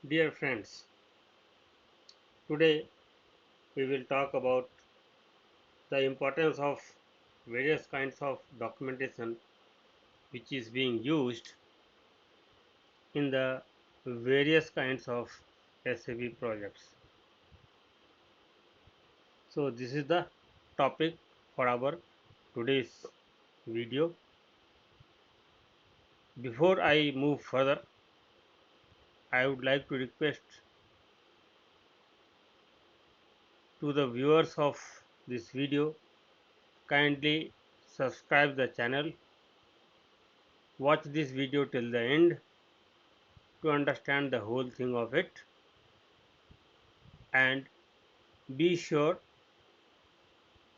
Dear friends, today we will talk about the importance of various kinds of documentation which is being used in the various kinds of SAP projects. So this is the topic for our today's video. Before I move further, I would like to request to the viewers of this video, kindly subscribe the channel, watch this video till the end to understand the whole thing of it, and be sure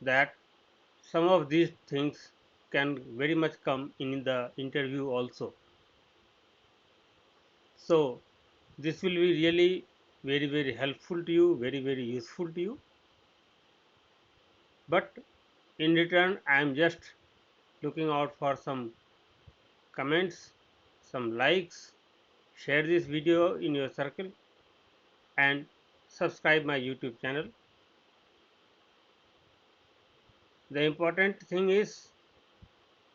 that some of these things can very much come in the interview also. So this will be really very helpful to you, very useful to you. But in return, I am just looking out for some comments, some likes. Share this video in your circle and subscribe my YouTube channel. The important thing is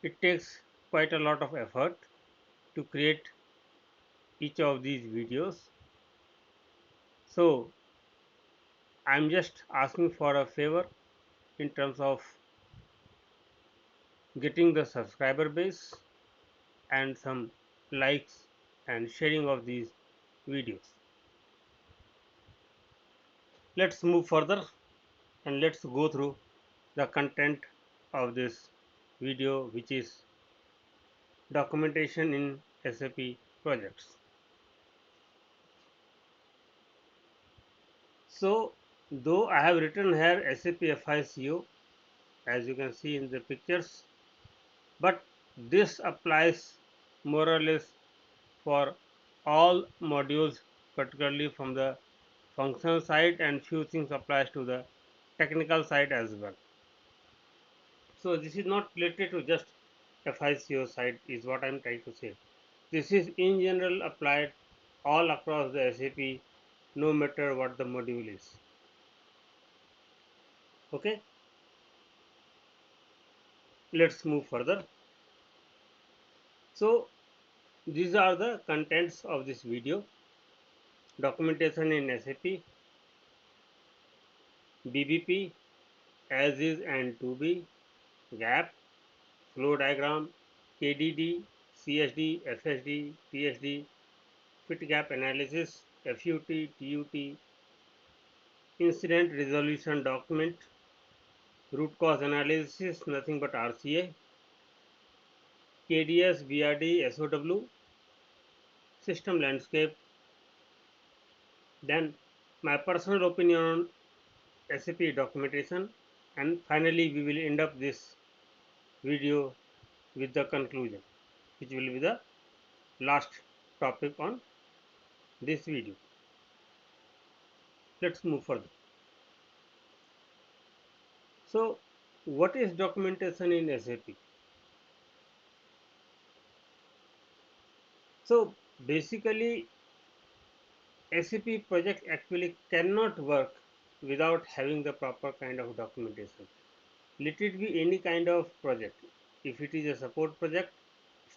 it takes quite a lot of effort to create each of these videos. So I'm just asking for a favor in terms of getting the subscriber base and some likes and sharing of these videos. Let's move further and let's go through the content of this video, which is documentation in SAP projects. So though I have written here SAP FICO, as you can see in the pictures, but this applies more or less for all modules, particularly from the functional side, and few things applies to the technical side as well. So this is not related to just FICO side is what I am trying to say. This is in general applied all across the SAP, no matter what the module is. Okay, let's move further. So these are the contents of this video: documentation in SAP, BBP, as is and to be, gap, flow diagram, KDD, CSD, FSD, PSD, fit gap analysis, FUT, TUT, incident resolution document, root cause analysis, nothing but RCA, KDS, BRD, SOW, system landscape. Then my personal opinion on SAP documentation, and finally we will end up this video with the conclusion, which will be the last topic on this video. Let's move further. So what is documentation in SAP? So basically SAP project actually cannot work without having the proper kind of documentation. Let it be any kind of project. If it is a support project,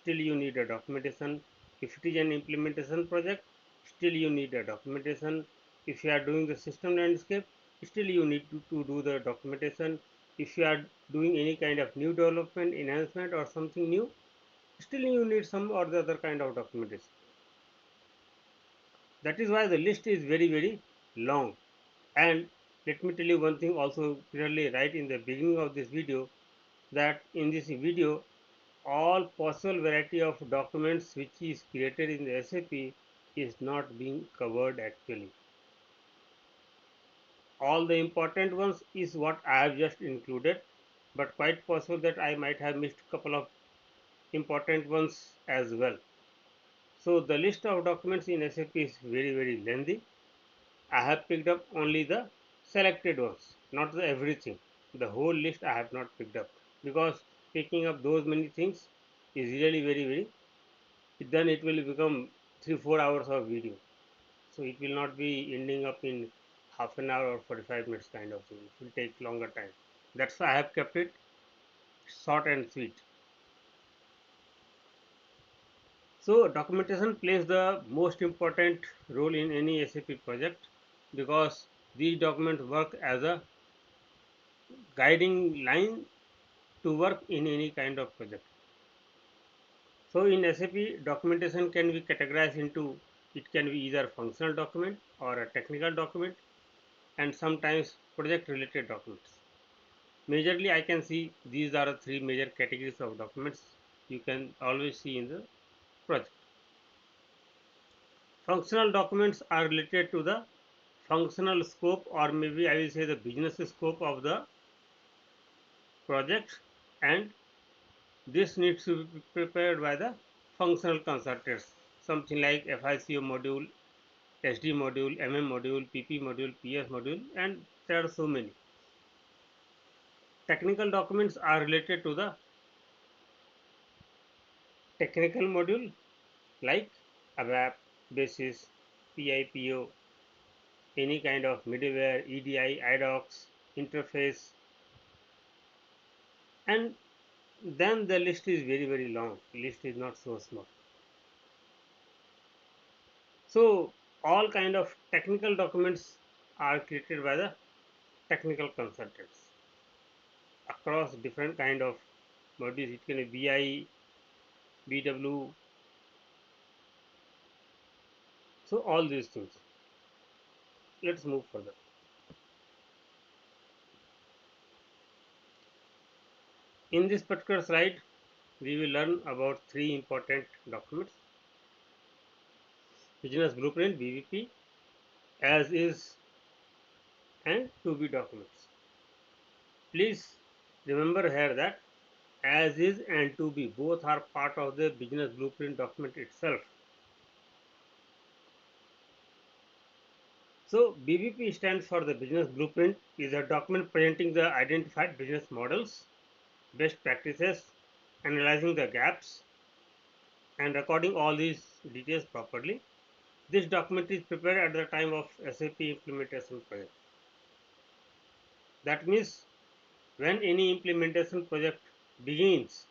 still you need a documentation. If it is an implementation project, still you need a documentation. If you are doing the system landscape, still you need to do the documentation. If you are doing any kind of new development, enhancement or something new, still you need some or the other kind of documentation. That is why the list is very long. And let me tell you one thing also clearly right in the beginning of this video, that in this video all possible variety of documents which is created in the SAP is not being covered actually. All the important ones is what I have just included, but quite possible that I might have missed a couple of important ones as well. So the list of documents in SAP is very lengthy. I have picked up only the selected ones, not the everything. The whole list I have not picked up, because picking up those many things is really very then it will become 3-4 hours of video. So it will not be ending up in half an hour or 45 minutes kind of thing. It will take longer time. That's why I have kept it short and sweet. So documentation plays the most important role in any SAP project because these documents work as a guiding line to work in any kind of project. So in SAP, documentation can be categorized into, it can be either functional document or a technical document and sometimes project related documents. Majorly I can see these are the three major categories of documents you can always see in the project. Functional documents are related to the functional scope, or maybe I will say the business scope of the project, and this needs to be prepared by the functional consultants, something like FICO module, SD module, MM module, PP module, PS module, and there are so many. Technical documents are related to the technical module like ABAP, BASIS, PIPO, any kind of middleware, EDI, IDOCS, interface, and then the list is very long. List is not so small. So all kind of technical documents are created by the technical consultants across different kind of modules. It can be BI, BW, so all these things. Let's move further. In this particular slide, we will learn about three important documents: business blueprint (BBP), as is, and to be documents. Please remember here that as is and to be both are part of the business blueprint document itself. So BBP stands for the business blueprint, is a document presenting the identified business models, best practices, analyzing the gaps, and recording all these details properly. This document is prepared at the time of SAP implementation project. That means when any implementation project begins,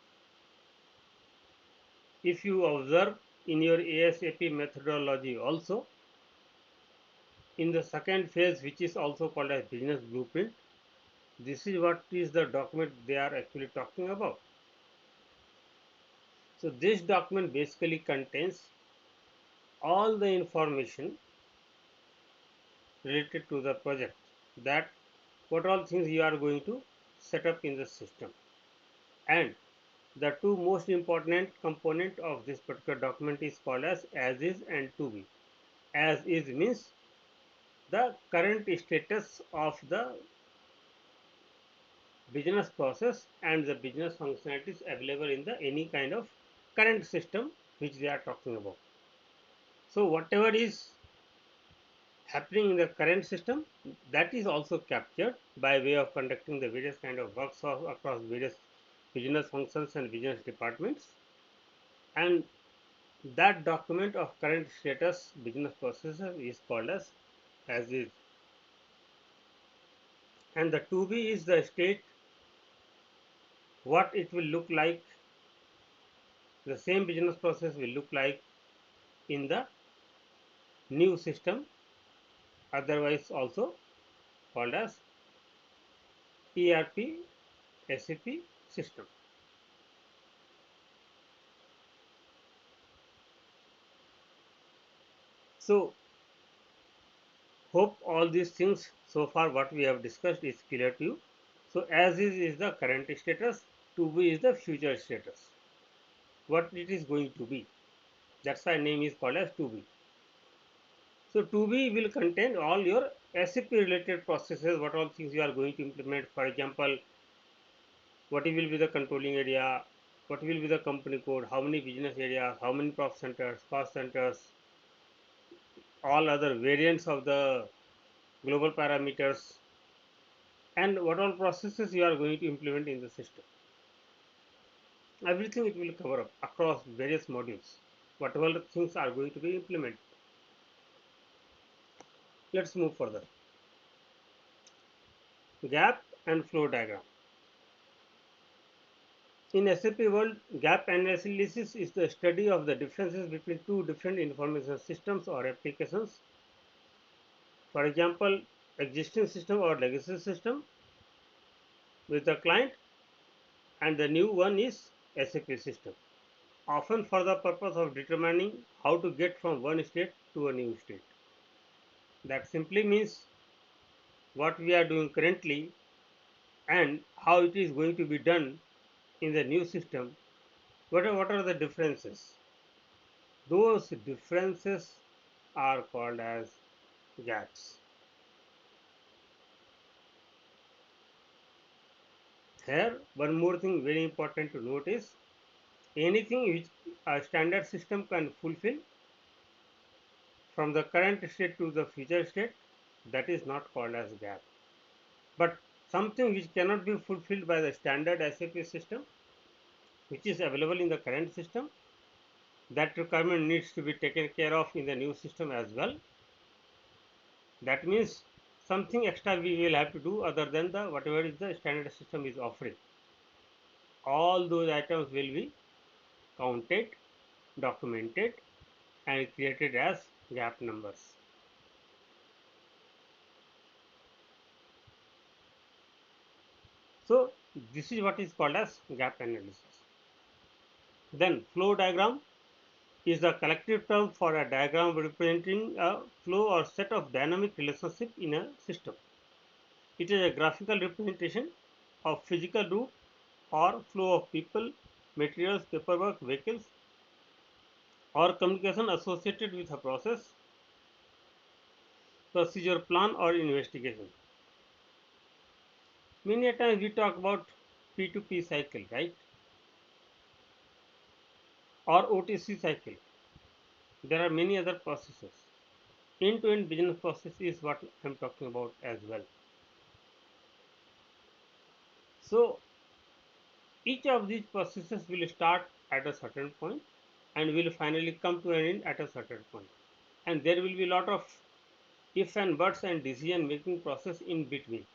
if you observe in your ASAP methodology also, in the second phase, which is also called as business blueprint, this is what is the document they are actually talking about. So this document basically contains all the information related to the project, that what all things you are going to set up in the system. And the two most important component of this particular document is called as is and to be. As is means the current status of the business process and the business functionalities available in the any kind of current system which they are talking about. So whatever is happening in the current system, that is also captured by way of conducting the various kind of workshops across various business functions and business departments, and that document of current status business processes is called as is. And the to be is the state, what it will look like, the same business process will look like in the new system, otherwise also called as ERP SAP system. So hope all these things so far what we have discussed is clear to you. So as is the current status, to be is the future status, what it is going to be. That's why name is called as to be. So to be will contain all your SAP related processes, what all things you are going to implement. For example, what will be the controlling area, what will be the company code, how many business areas, how many profit centers, cost centers, all other variants of the global parameters, and what all processes you are going to implement in the system. Everything it will cover up across various modules, whatever the things are going to be implemented. Let's move further. Gap and flow diagram. In SAP world, gap analysis is the study of the differences between two different information systems or applications. For example, existing system or legacy system with the client, and the new one is SAP system, often for the purpose of determining how to get from one state to a new state. That simply means what we are doing currently and how it is going to be done in the new system. What are the differences? Those differences are called as gaps. Here, one more thing very important to note is anything which a standard system can fulfill from the current state to the future state, that is not called as gap. But something which cannot be fulfilled by the standard SAP system, which is available in the current system, that requirement needs to be taken care of in the new system as well. That means something extra we will have to do other than the whatever is the standard system is offering. All those items will be counted, documented, and created as gap numbers. So this is what is called as gap analysis. Then flow diagram is the collective term for a diagram representing a flow or set of dynamic relationship in a system. It is a graphical representation of physical route or flow of people, materials, paperwork, vehicles, or communication associated with a process, procedure, plan, or investigation. Many a times we talk about P2P cycle, right? Or OTC cycle. There are many other processes. End-to-end business process is what I'm talking about as well. So each of these processes will start at a certain point and will finally come to an end at a certain point. And there will be a lot of if and buts and decision making process in between.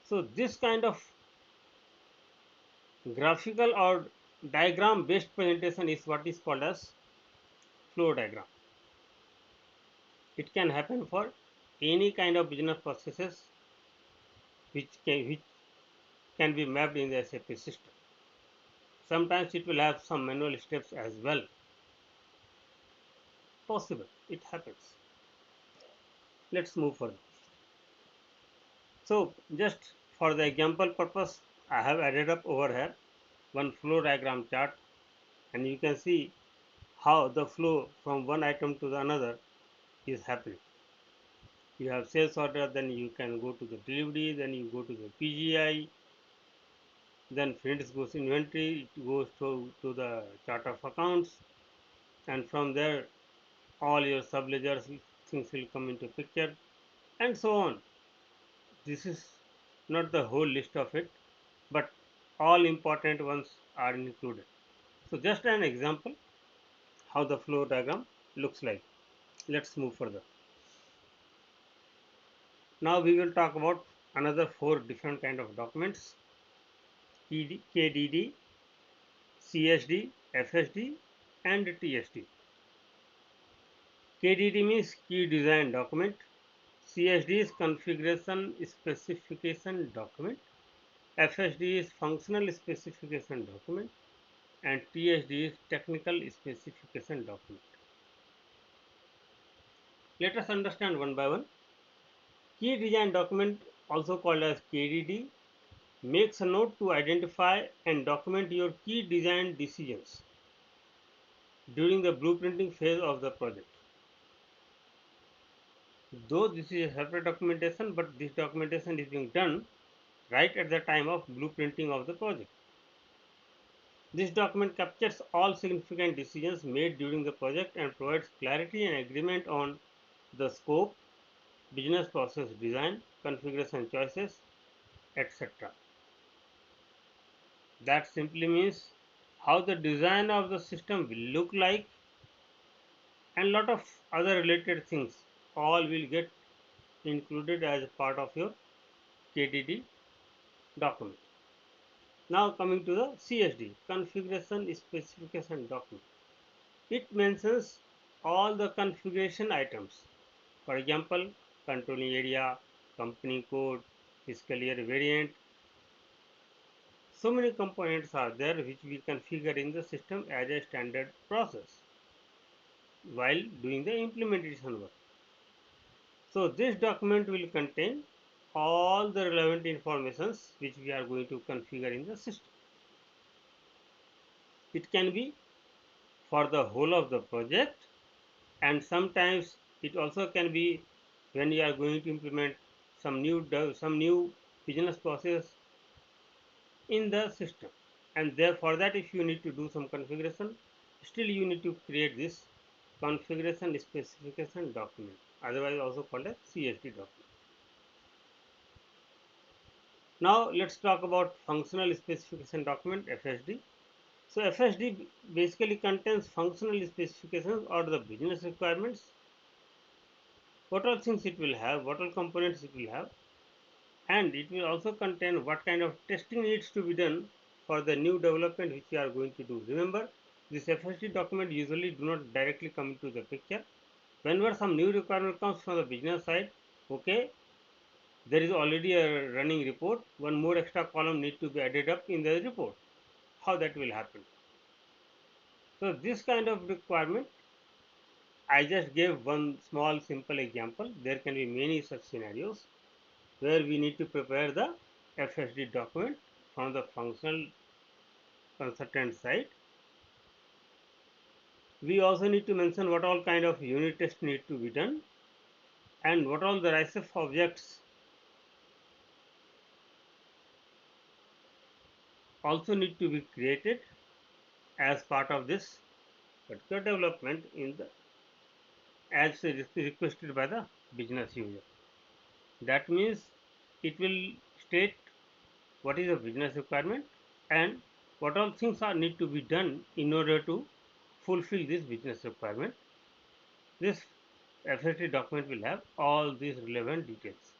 So this kind of graphical or diagram based presentation is what is called as flow diagram. It can happen for any kind of business processes which can be mapped in the SAP system. Sometimes it will have some manual steps as well. Possible, it happens. Let's move further. So just for the example purpose, I have added up over here one flow diagram chart, and you can see how the flow from one item to the another is happening. You have sales order, then you can go to the delivery, then you go to the PGI, then finished goods inventory, it goes to the chart of accounts, and from there all your sub ledgers things will come into picture, and so on. This is not the whole list of it, but all important ones are included. So just an example how the flow diagram looks like. Let's move further. Now we will talk about another four different kind of documents: KDD, CSD, FSD, and TSD. KDD means key design document, CSD is configuration specification document, FSD is functional specification document, and TSD is technical specification document. Let us understand one by one. Key design document, also called as KDD, makes a note to identify and document your key design decisions during the blueprinting phase of the project. Though this is a separate documentation, but this documentation is being done right at the time of blueprinting of the project. This document captures all significant decisions made during the project and provides clarity and agreement on the scope, business process design, configuration choices, etc. That simply means how the design of the system will look like and lot of other related things. all will get included as part of your KDD document. Now coming to the CSD, configuration specification document. It mentions all the configuration items. For example, controlling area, company code, fiscal year variant. So many components are there which we configure in the system as a standard process while doing the implementation work. So this document will contain all the relevant informations which we are going to configure in the system. It can be for the whole of the project, and sometimes it also can be when you are going to implement some new business process in the system, and therefore that if you need to do some configuration, still you need to create this configuration specification document, otherwise also called a CSD document. Now let's talk about functional specification document, FSD. So FSD basically contains functional specifications or the business requirements, what all things it will have, what all components it will have, and it will also contain what kind of testing needs to be done for the new development which you are going to do. Remember, this FSD document usually do not directly come into the picture. Whenever some new requirement comes from the business side, okay, there is already a running report, one more extra column need to be added up in the report. How that will happen? So this kind of requirement, I just gave one small simple example. There can be many such scenarios where we need to prepare the FSD document from the functional consultant side. We also need to mention what all kind of unit tests need to be done and what all the RISF objects also need to be created as part of this particular development in the as requested by the business user. That means it will state what is the business requirement and what all things are need to be done in order to fulfill this business requirement. This FSD document will have all these relevant details.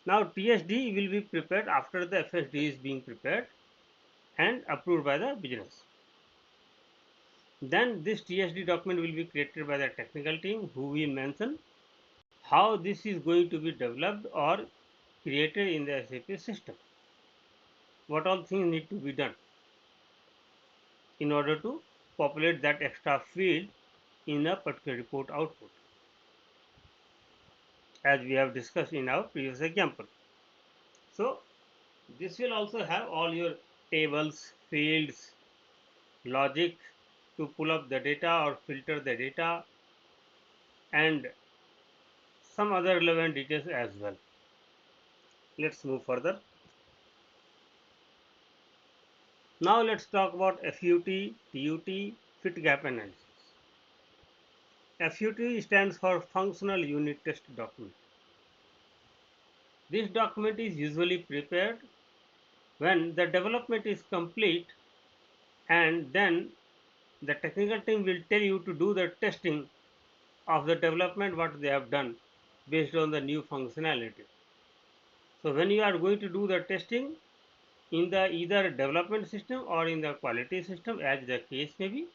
Now TSD will be prepared after the FSD is being prepared and approved by the business. Then this TSD document will be created by the technical team who will mention how this is going to be developed or created in the SAP system. What all things need to be done in order to populate that extra field in a particular report output, as we have discussed in our previous example. So this will also have all your tables, fields, logic to pull up the data or filter the data, and some other relevant details as well. Let's move further. Now let's talk about FUT, TUT, fit gap analysis. FUT stands for Functional Unit Test Document. This document is usually prepared when the development is complete, and then the technical team will tell you to do the testing of the development what they have done based on the new functionality. So when you are going to do the testing in the either development system or in the quality system as the case may be,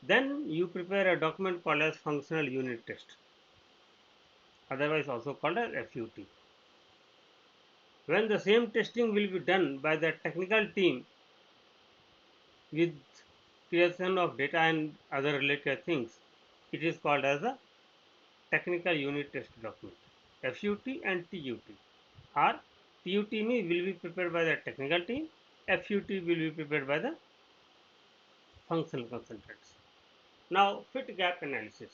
then you prepare a document called as functional unit test, otherwise also called as FUT. When the same testing will be done by the technical team with creation of data and other related things, it is called as a technical unit test document. FUT and TUT are TUT will be prepared by the technical team, FUT will be prepared by the functional consultants. Now fit gap analysis.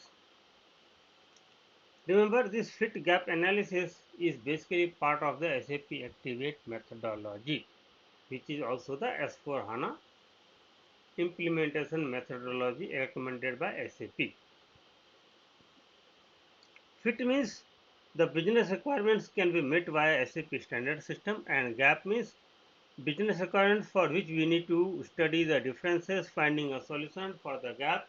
Remember, this fit gap analysis is basically part of the SAP Activate methodology, which is also the S4 HANA implementation methodology recommended by SAP. Fit means the business requirements can be met via SAP standard system, and gap means business requirements for which we need to study the differences, finding a solution for the gap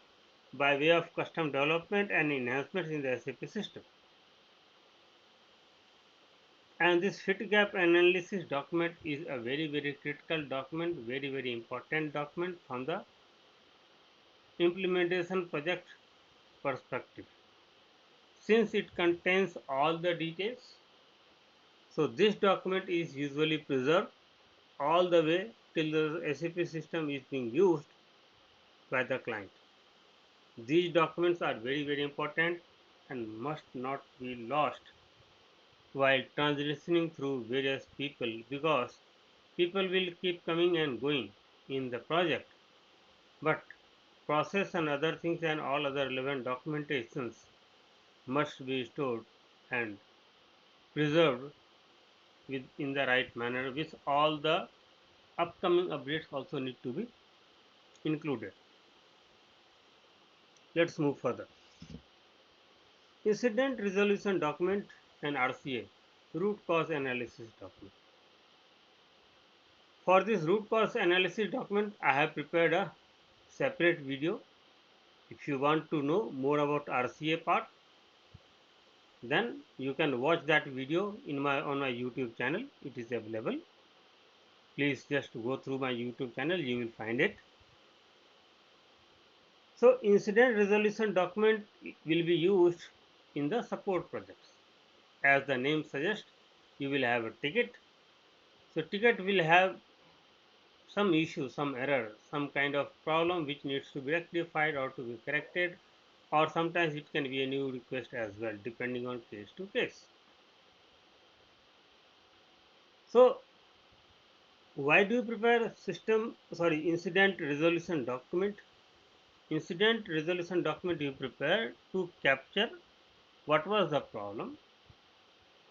by way of custom development and enhancements in the SAP system. And this fit gap analysis document is a very critical document, very important document from the implementation project perspective, since it contains all the details. So this document is usually preserved all the way till the SAP system is being used by the client. These documents are very important and must not be lost while transitioning through various people, because people will keep coming and going in the project, but process and other things and all other relevant documentations must be stored and preserved in the right manner, with all the upcoming updates also need to be included. Let's move further. Incident resolution document and RCA, root cause analysis document. For this root cause analysis document, I have prepared a separate video. If you want to know more about RCA part, then you can watch that video on my YouTube channel. It is available. Please just go through my YouTube channel, you will find it. So incident resolution document will be used in the support projects. As the name suggests, you will have a ticket. So ticket will have some issue, some error, some kind of problem which needs to be rectified or to be corrected, or sometimes it can be a new request as well, depending on case to case. So why do you prepare incident resolution document? Incident resolution document you prepare to capture what was the problem,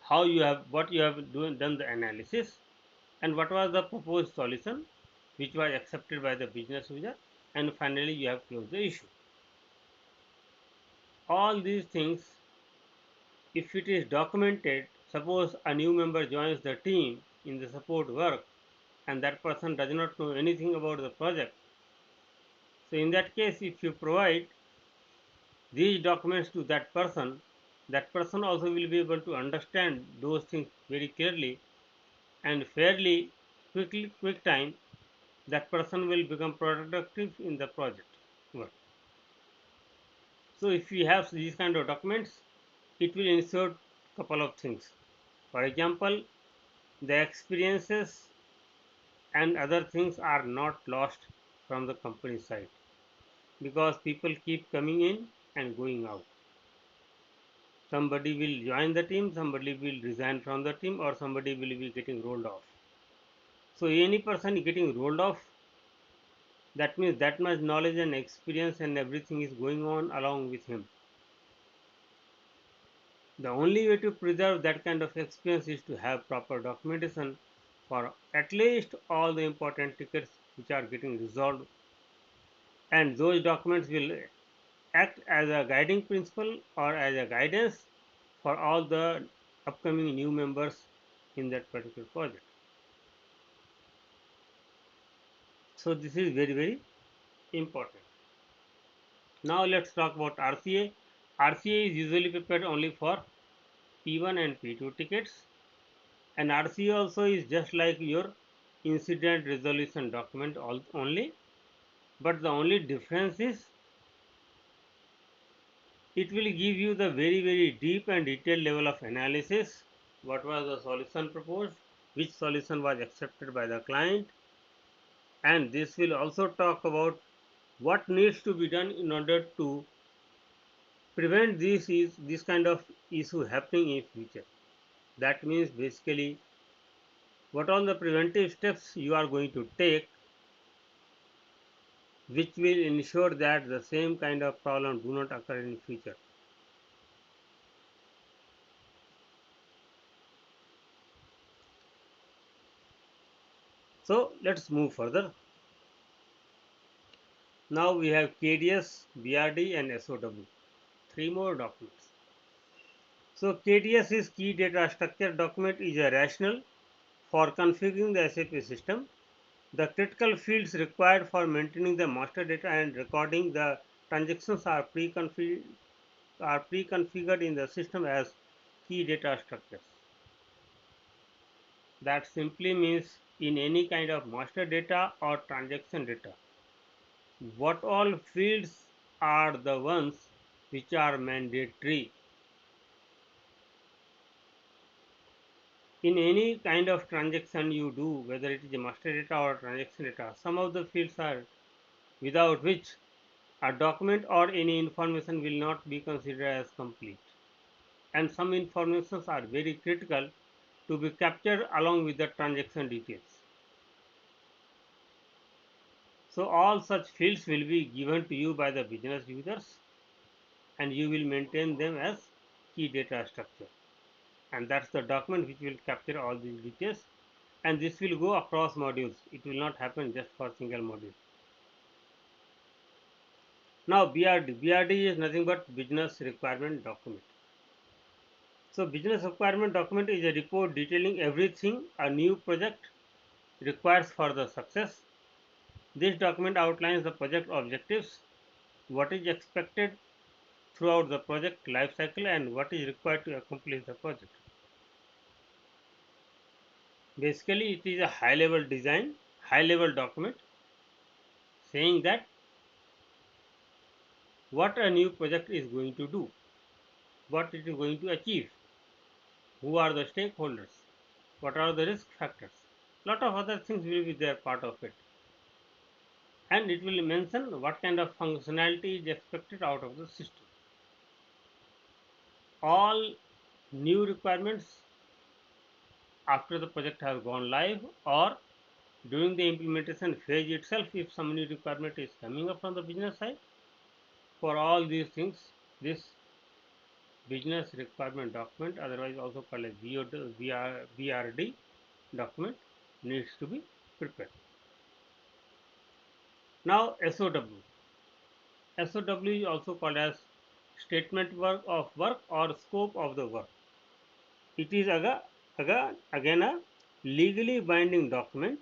how you have what you have done the analysis, and what was the proposed solution which was accepted by the business user, and finally you have closed the issue. All these things, if it is documented, suppose a new member joins the team in the support work and that person does not know anything about the project. So in that case, if you provide these documents to that person also will be able to understand those things very clearly, and fairly quick time that person will become productive in the project work. So if we have these kind of documents, it will ensure couple of things. For example, the experiences and other things are not lost from the company side, because people keep coming in and going out. Somebody will join the team, somebody will resign from the team, or somebody will be getting rolled off. So any person getting rolled off, that means that much knowledge and experience and everything is going on along with him. The only way to preserve that kind of experience is to have proper documentation for at least all the important tickets which are getting resolved, and those documents will act as a guiding principle or as a guidance for all the upcoming new members in that particular project. So this is very important. Now let's talk about RCA. RCA is usually prepared only for P1 and P2 tickets, and RCA also is just like your incident resolution document only, but the only difference is it will give you the very deep and detailed level of analysis. What was the solution proposed, which solution was accepted by the client, and this will also talk about what needs to be done in order to prevent this kind of issue happening in future. That means basically what all the preventive steps you are going to take which will ensure that the same kind of problem do not occur in future. So let's move further. Now we have KDS, BRD and SOW. Three more documents. So KDS is key data structure document, is a rationale for configuring the SAP system. The critical fields required for maintaining the master data and recording the transactions are pre-configured in the system as key data structures. That simply means in any kind of master data or transaction data, what all fields are the ones which are mandatory. In any kind of transaction you do, whether it is a master data or transaction data, some of the fields are without which a document or any information will not be considered as complete, and some informations are very critical to be captured along with the transaction details. So all such fields will be given to you by the business users, and you will maintain them as key data structure, and that's the document which will capture all these details, and this will go across modules. It will not happen just for single module. Now BRD is nothing but business requirement document. So business requirement document is a report detailing everything a new project requires for the success. This document outlines the project objectives, what is expected throughout the project life cycle, and what is required to accomplish the project. Basically, it is a high level design, high level document saying that what a new project is going to do, what it is going to achieve, who are the stakeholders, what are the risk factors. Lot of other things will be there part of it, and it will mention what kind of functionality is expected out of the system. All new requirements after the project has gone live, or during the implementation phase itself, if some new requirement is coming up from the business side, for all these things, this business requirement document, otherwise also called as BRD document, needs to be prepared. Now SOW. SOW is also called as statement work of work or scope of the work. It is again a legally binding document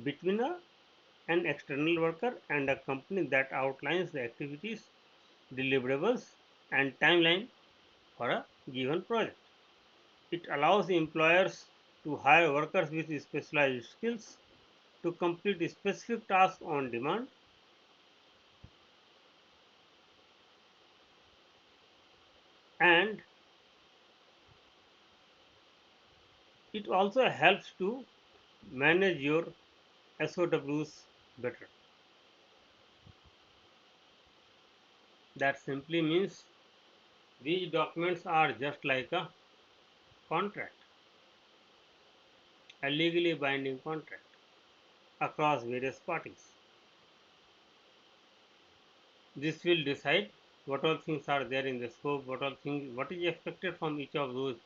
between an external worker and a company that outlines the activities, deliverables, and timeline for a given project. It allows employers to hire workers with specialized skills to complete specific tasks on demand, and it also helps to manage your SOWs better. That simply means these documents are just like a contract, a legally binding contract across various parties. This will decide what all things are there in the scope, what is expected from each of those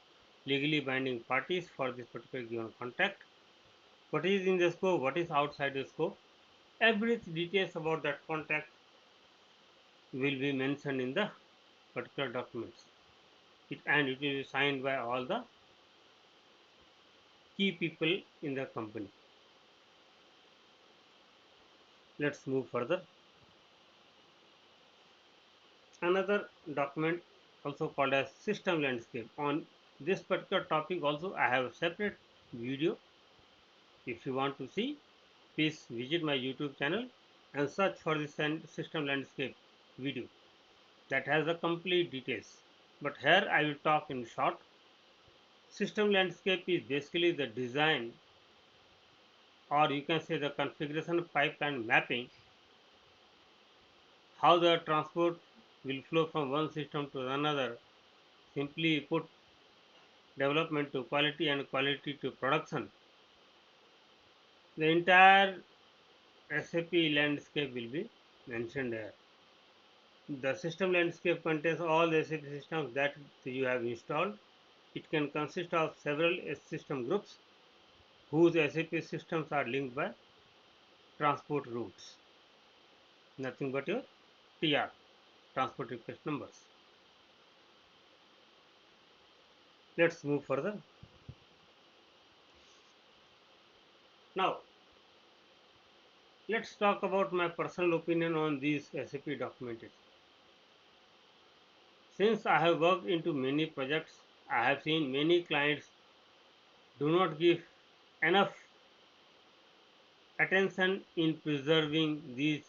legally binding parties for this particular given contract, what is in the scope, what is outside the scope. Every details about that contract will be mentioned in the particular documents. And it will be signed by all the key people in the company. Let's move further. Another document also called as system landscape. On this particular topic also I have a separate video. If you want to see, please visit my YouTube channel and search for this system landscape video that has the complete details. But here I will talk in short. System landscape is basically the design, or you can say the configuration pipeline mapping, how the transport will flow from one system to another. Simply put, development to quality and quality to production. The entire SAP landscape will be mentioned here. The system landscape contains all the SAP systems that you have installed. It can consist of several system groups whose SAP systems are linked by transport routes. Nothing but your TR, transport request numbers. Let's move further. Now, let's talk about my personal opinion on these SAP documentation. Since I have worked into many projects, I have seen many clients do not give enough attention in preserving these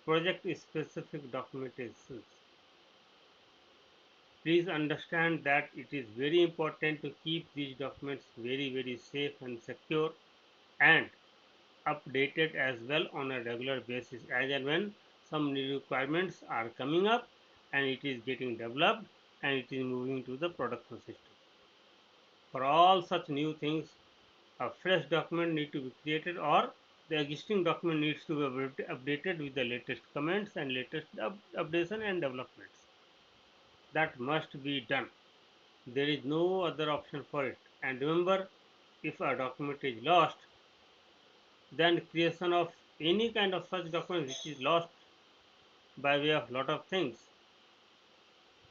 project specific documentations. Please understand that it is very important to keep these documents very safe and secure and updated as well on a regular basis, as and when some new requirements are coming up and it is getting developed and it is moving to the production system. For all such new things, a fresh document needs to be created, or the existing document needs to be updated with the latest comments and latest updation and developments. That must be done. There is no other option for it. And remember, if a document is lost, then creation of any kind of such document which is lost by way of lot of things,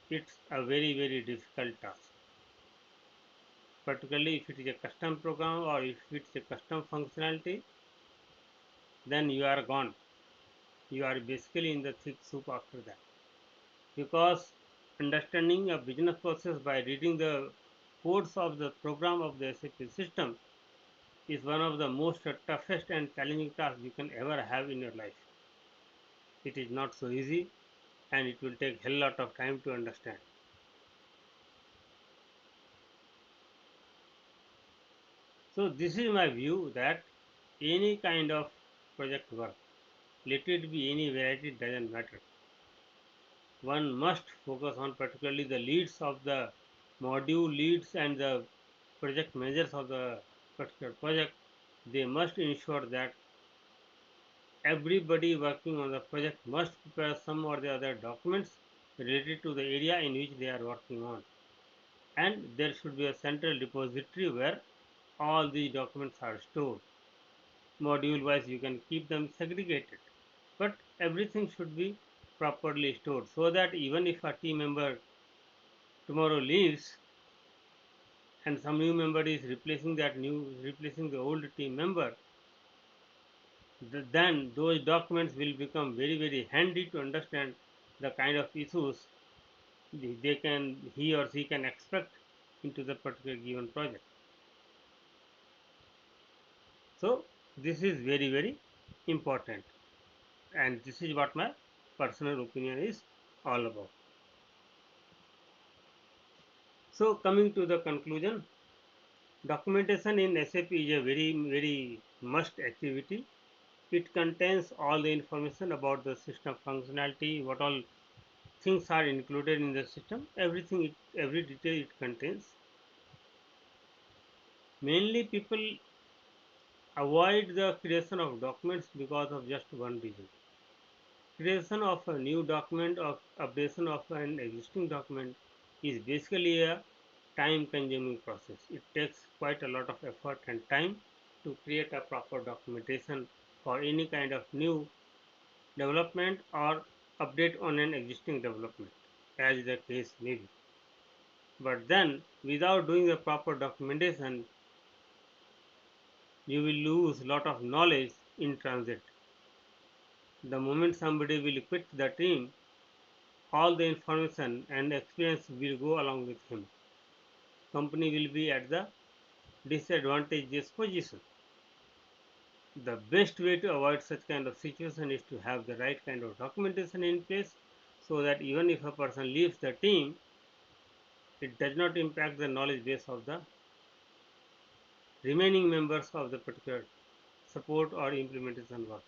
it's a very difficult task. Particularly if it is a custom program or if it's a custom functionality, then you are gone. You are basically in the thick soup after that. Because understanding a business process by reading the codes of the program of the SAP system is one of the most toughest and challenging tasks you can ever have in your life. It is not so easy and it will take a hell lot of time to understand. So this is my view that any kind of project work, let it be any variety, it doesn't matter. One must focus on particularly the leads of the module leads and the project managers of the particular project. They must ensure that everybody working on the project must prepare some or the other documents related to the area in which they are working on. And there should be a central repository where all these documents are stored. Module wise, you can keep them segregated, but everything should be properly stored so that even if a team member tomorrow leaves and some new member is replacing the old team member, then those documents will become very handy to understand the kind of issues he or she can expect into the particular given project. So this is very important, and this is what my personal opinion is all about. So coming to the conclusion, documentation in SAP is a very must activity. It contains all the information about the system functionality, what all things are included in the system, every detail it contains. Mainly people avoid the creation of documents because of just one reason. Creation of a new document or updation of an existing document is basically a time consuming process. It takes quite a lot of effort and time to create a proper documentation for any kind of new development or update on an existing development, as the case may be. But then, without doing the proper documentation, you will lose a lot of knowledge in transit. The moment somebody will quit the team, all the information and experience will go along with him. Company will be at the disadvantageous position. The best way to avoid such kind of situation is to have the right kind of documentation in place so that even if a person leaves the team, it does not impact the knowledge base of the remaining members of the particular support or implementation work.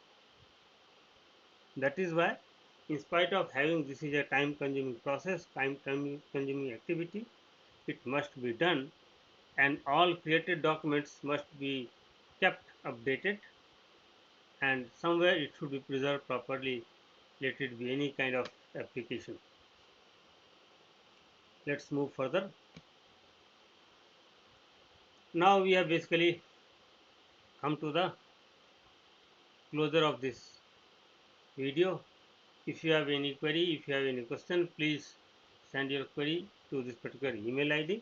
That is why, in spite of having this is a time consuming process, time consuming activity, it must be done, and all created documents must be kept updated, and somewhere it should be preserved properly, let it be any kind of application. Let's move further. Now we have basically come to the closure of this video. If you have any query, if you have any question, please send your query to this particular email ID.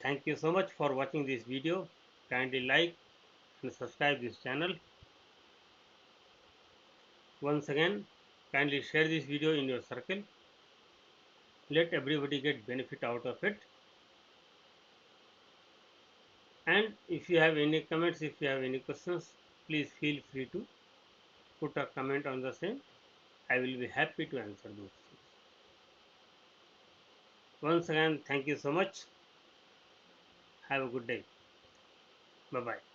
Thank you so much for watching this video. Kindly like and subscribe this channel. Once again, kindly share this video in your circle. Let everybody get benefit out of it. And if you have any comments, if you have any questions, please feel free to put a comment on the same. I will be happy to answer those things. Once again, thank you so much. Have a good day. Bye bye.